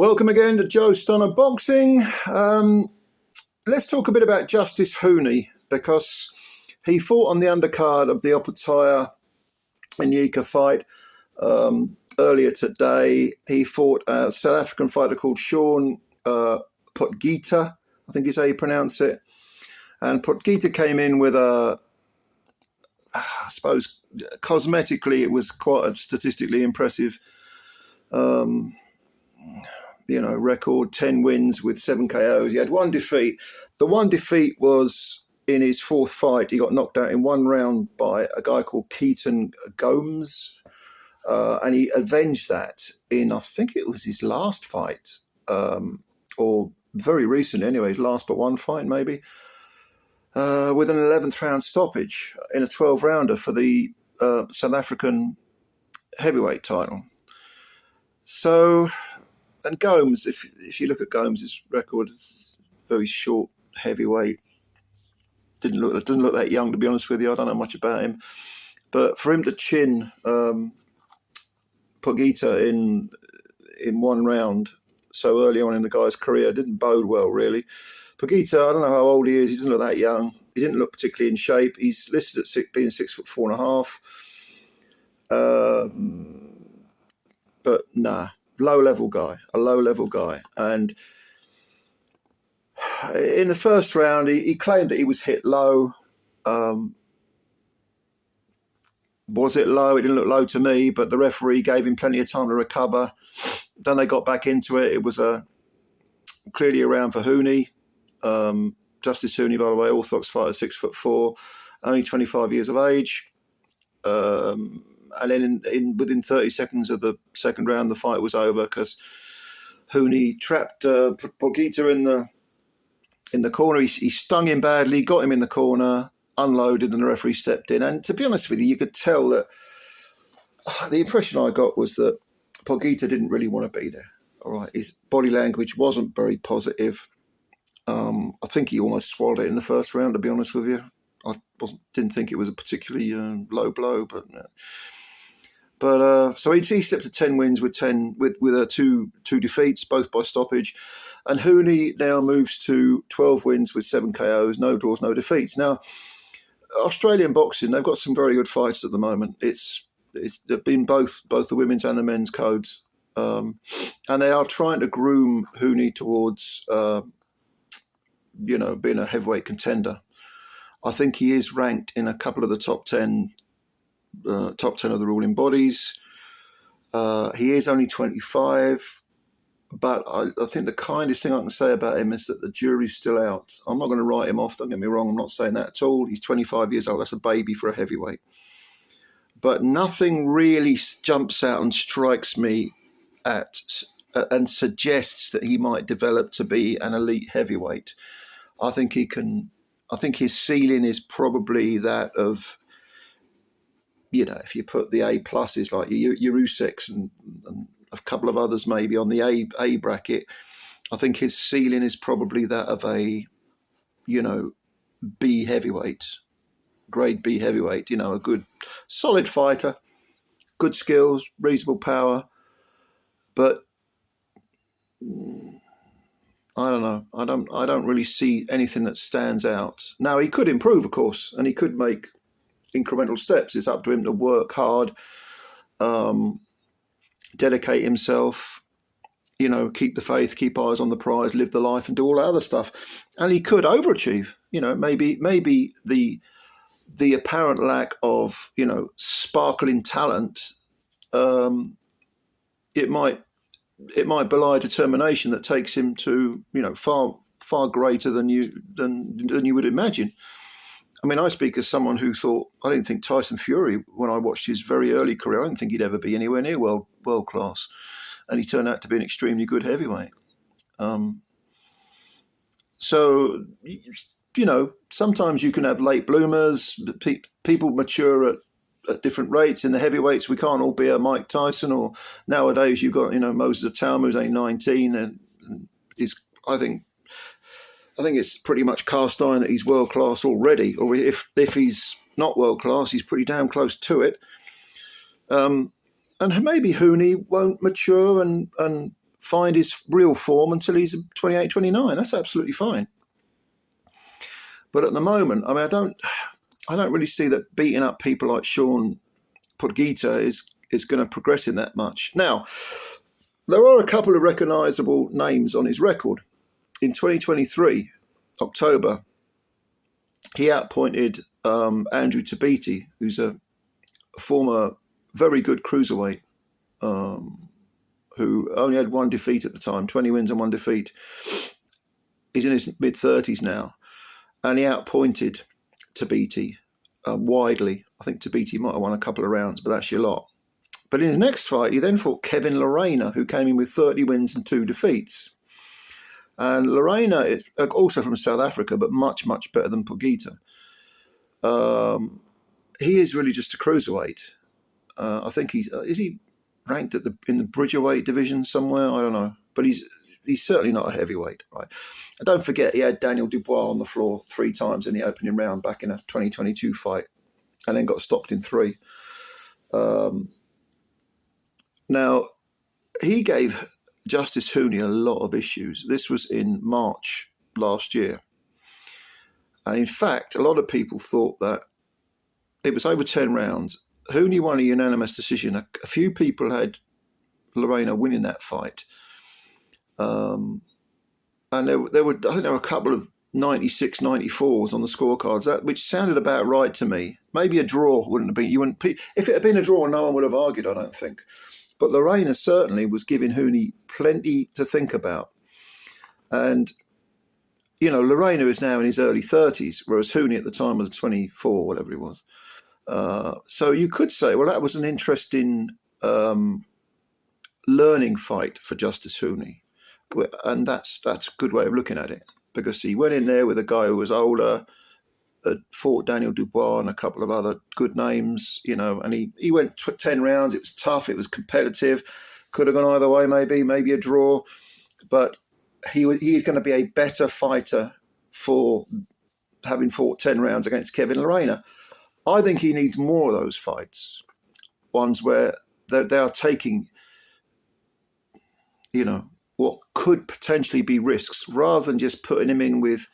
Welcome again to Joe Stunner Boxing. Let's talk a bit about Justis Huni, because he fought on the undercard of the Opataya Nyika fight earlier today. He fought a South African fighter called Shaun Potgieter, I think is how you pronounce it. And Potgieter came in with I suppose, cosmetically, it was quite a statistically impressive record, 10 wins with 7 KOs. He had one defeat. The one defeat was in his fourth fight. He got knocked out in one round by a guy called Keaton Gomes, and he avenged that in, I think it was his last fight, or very recent anyway, his last but one fight maybe, with an 11th round stoppage in a 12-rounder for the South African heavyweight title. So, and Gomes, if you look at Gomes' record, very short heavyweight, doesn't look that young, to be honest with you. I don't know much about him, but for him to chin Potgieter in one round so early on in the guy's career didn't bode well, really. Potgieter, I don't know how old he is. He doesn't look that young. He didn't look particularly in shape. He's listed at being 6'4.5". But nah, a low-level guy. And in the first round, he claimed that he was hit low. Was it low? It didn't look low to me, but the referee gave him plenty of time to recover. Then they got back into it. It was clearly a round for Hooney. Justis Huni, by the way, orthodox fighter, 6'4", only 25 years of age. And then within 30 seconds of the second round, the fight was over because Hooney trapped Potgieter in the corner. He stung him badly, got him in the corner, unloaded, and the referee stepped in. And to be honest with you, you could tell that the impression I got was that Potgieter didn't really want to be there. All right, his body language wasn't very positive. I think he almost swallowed it in the first round, to be honest with you. I didn't think it was a particularly low blow, but so he slipped to 10 wins with two defeats, both by stoppage, and Hooney now moves to 12 wins with 7 KOs, no draws, no defeats. Now, Australian boxing, they've got some very good fights at the moment. They've been both the women's and the men's codes, and they are trying to groom Hooney towards being a heavyweight contender. I think he is ranked in a couple of the top 10 of the ruling bodies. He is only 25, but I think the kindest thing I can say about him is that the jury's still out. I'm not going to write him off, don't get me wrong. I'm not saying that at all. He's 25 years old. That's a baby for a heavyweight. But nothing really jumps out and strikes me and suggests that he might develop to be an elite heavyweight. I think his ceiling is probably that of, if you put the A pluses like your Useks and a couple of others maybe on the A bracket, I think his ceiling is probably that of a, B heavyweight, grade B heavyweight, a good solid fighter, good skills, reasonable power, but I don't know. I don't really see anything that stands out. Now, he could improve, of course, and he could make incremental steps. It's up to him to work hard, dedicate himself, keep the faith, keep eyes on the prize, live the life, and do all that other stuff. And he could overachieve. Maybe the apparent lack of, sparkling talent, it might belie determination that takes him to, far greater than you would imagine. I mean, I speak as someone who thought, I didn't think Tyson Fury, when I watched his very early career, I didn't think he'd ever be anywhere near world class. And he turned out to be an extremely good heavyweight. So, sometimes you can have late bloomers. People mature at different rates in the heavyweights. We can't all be a Mike Tyson, or nowadays you've got, Moses Atamu, who's only 19 and is, I think it's pretty much cast iron that he's world class already, or if he's not world class, he's pretty damn close to it. And maybe Hooney won't mature and find his real form until he's 28, 29. That's absolutely fine. But at the moment, I mean, I don't really see that beating up people like Shaun Potgieter is going to progress in that much. Now, there are a couple of recognisable names on his record. In 2023, October, he outpointed Andrew Tabiti, who's a former very good cruiserweight, who only had one defeat at the time, 20 wins and one defeat. He's in his mid-30s now, and he outpointed Tabiti widely. I think Tabiti might have won a couple of rounds, but that's your lot. But in his next fight, he then fought Kevin Lorena, who came in with 30 wins and 2 defeats. And Lorena is also from South Africa, but much, much better than Potgieter. He is really just a cruiserweight. I think is he ranked in the Bridgerweight division somewhere? I don't know. But he's certainly not a heavyweight, right? And don't forget, he had Daniel Dubois on the floor 3 times in the opening round back in a 2022 fight, and then got stopped in 3. Now, he gave Justis Huni a lot of issues. This was in March last year. And in fact, a lot of people thought that it was over 10 rounds. Hooney won a unanimous decision. A few people had Lorena winning that fight. And there were, I think there were a couple of 96, 94s on the scorecards, which sounded about right to me. Maybe a draw wouldn't have been. If it had been a draw, no one would have argued, I don't think. But Lorena certainly was giving Hooney plenty to think about. And, you know, Lorena is now in his early 30s, whereas Hooney at the time was 24, whatever he was. So you could say, well, that was an interesting learning fight for Justis Huni. And that's a good way of looking at it, because he went in there with a guy who was older, fought Daniel Dubois and a couple of other good names, you know, and he went 10 rounds. It was tough. It was competitive. Could have gone either way, maybe a draw. But he's going to be a better fighter for having fought 10 rounds against Kevin Lorena. I think he needs more of those fights, ones where they are taking, you know, what could potentially be risks, rather than just putting him in with,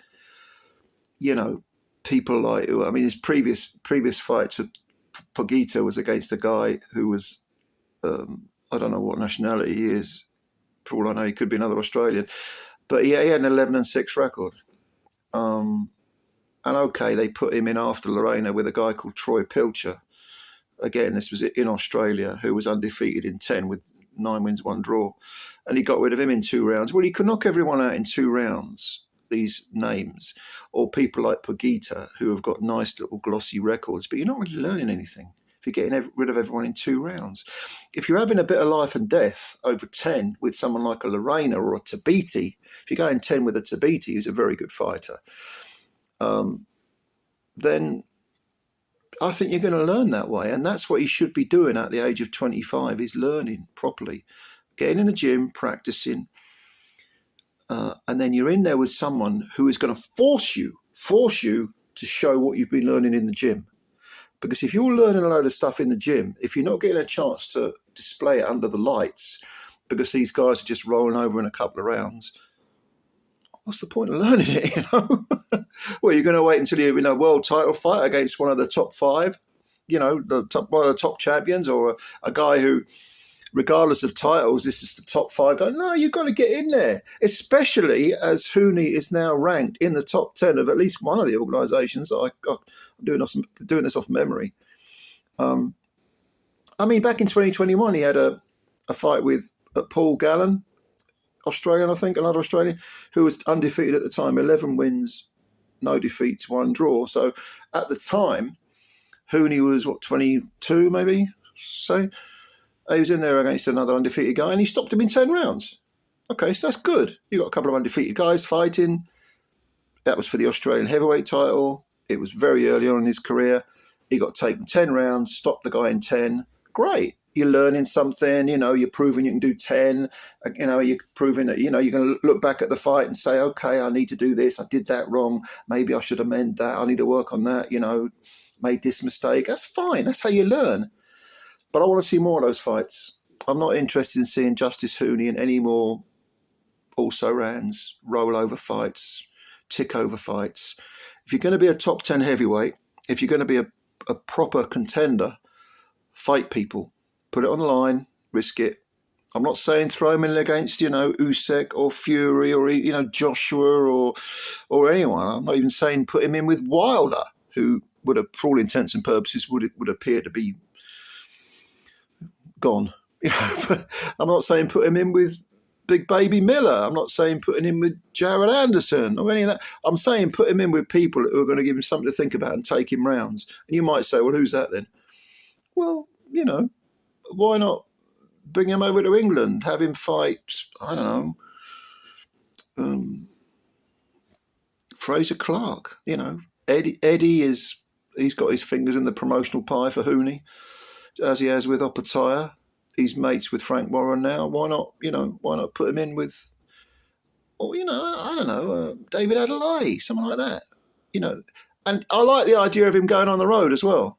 you know, people like, I mean, his previous fight to Potgieter was against a guy who was, I don't know what nationality he is. For all I know, he could be another Australian. But he had an 11-6 record. And okay, they put him in after Lorena with a guy called Troy Pilcher. Again, this was in Australia, who was undefeated in 10 with 9 wins, 1 draw. And he got rid of him in 2 rounds. Well, he could knock everyone out in 2 rounds, these names, or people like Potgieter, who have got nice little glossy records, but you're not really learning anything if you're getting rid of everyone in 2 rounds. If you're having a bit of life and death over 10 with someone like a Lorena or a Tabiti, if you're going 10 with a Tabiti, who's a very good fighter, then I think you're going to learn that way. And that's what he should be doing at the age of 25, is learning properly, getting in the gym, practicing. And then you're in there with someone who is going to force you to show what you've been learning in the gym. Because if you're learning a load of stuff in the gym, if you're not getting a chance to display it under the lights, because these guys are just rolling over in a couple of rounds, what's the point of learning it, you know? Well, you're going to wait until you're in a world title fight against one of the top 5, you know, one of the top champions, or a guy who, regardless of titles, this is the top 5 guy. No, you've got to get in there, especially as Hooney is now ranked in the top 10 of at least one of the organisations. I'm doing this off memory. I mean, back in 2021, he had a fight with Paul Gallen, Australian, I think, another Australian, who was undefeated at the time, 11 wins, no defeats, 1 draw. So at the time, Hooney was, 22 maybe, say? He was in there against another undefeated guy, and he stopped him in 10 rounds. Okay, so that's good. You got a couple of undefeated guys fighting. That was for the Australian heavyweight title. It was very early on in his career. He got taken 10 rounds, stopped the guy in 10. Great. You're learning something, you know, you're proving you can do 10. You know, you're proving that, you know, you're going to look back at the fight and say, okay, I need to do this. I did that wrong. Maybe I should amend that. I need to work on that, you know, made this mistake. That's fine. That's how you learn. But I want to see more of those fights. I'm not interested in seeing Justis Huni in any more also-rans, rollover fights, tick-over fights. If you're going to be a top 10 heavyweight, if you're going to be a proper contender, fight people. Put it on the line, risk it. I'm not saying throw him in against, Usyk or Fury or, Joshua or anyone. I'm not even saying put him in with Wilder, who would have, for all intents and purposes, would appear to be gone. I'm not saying put him in with Big Baby Miller. I'm not saying putting him with Jared Anderson or any of that. I'm saying put him in with people who are going to give him something to think about and take him rounds. And you might say, well, who's that then? Well, why not bring him over to England, have him fight, I don't know, Fraser Clark, Eddie he's got his fingers in the promotional pie for Hooney, as he has with Opataya. He's mates with Frank Warren now. Why not put him in with, I don't know, David Adelaide, someone like that, And I like the idea of him going on the road as well.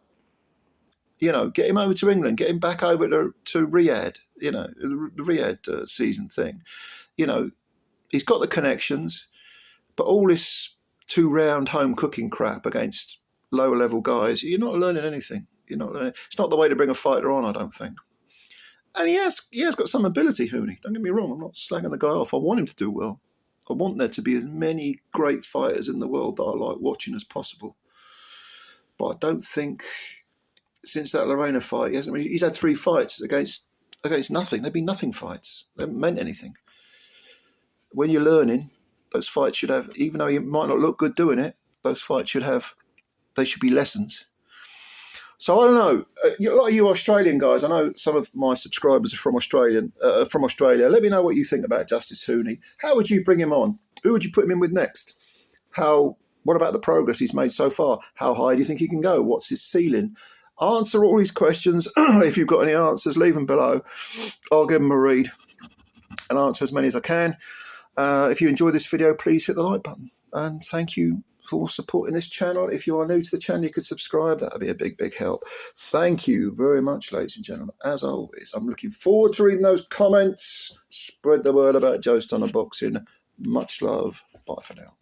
Get him over to England, get him back over to Riyadh, the Riyadh season thing. He's got the connections, but all this 2-round home cooking crap against lower level guys, you're not learning anything. It's not the way to bring a fighter on, I don't think. And he has got some ability, Hooney. Don't get me wrong, I'm not slagging the guy off. I want him to do well. I want there to be as many great fighters in the world that I like watching as possible. But I don't think, since that Lorena fight, he's had 3 fights against nothing. They've been nothing fights. They haven't meant anything. When you're learning, those fights should have, even though you might not look good doing it, those fights should be lessons. So I don't know. A lot of you Australian guys, I know some of my subscribers are from Australia. Let me know what you think about Justis Huni. How would you bring him on? Who would you put him in with next? What about the progress he's made so far? How high do you think he can go? What's his ceiling? Answer all these questions. If you've got any answers, leave them below. I'll give them a read and answer as many as I can. If you enjoyed this video, please hit the like button. And thank you for supporting this channel. If you are new to the channel, you could subscribe. That would be a big, big help. Thank you very much, ladies and gentlemen. As always, I'm looking forward to reading those comments. Spread the word about Joe Stunner Boxing. Much love. Bye for now.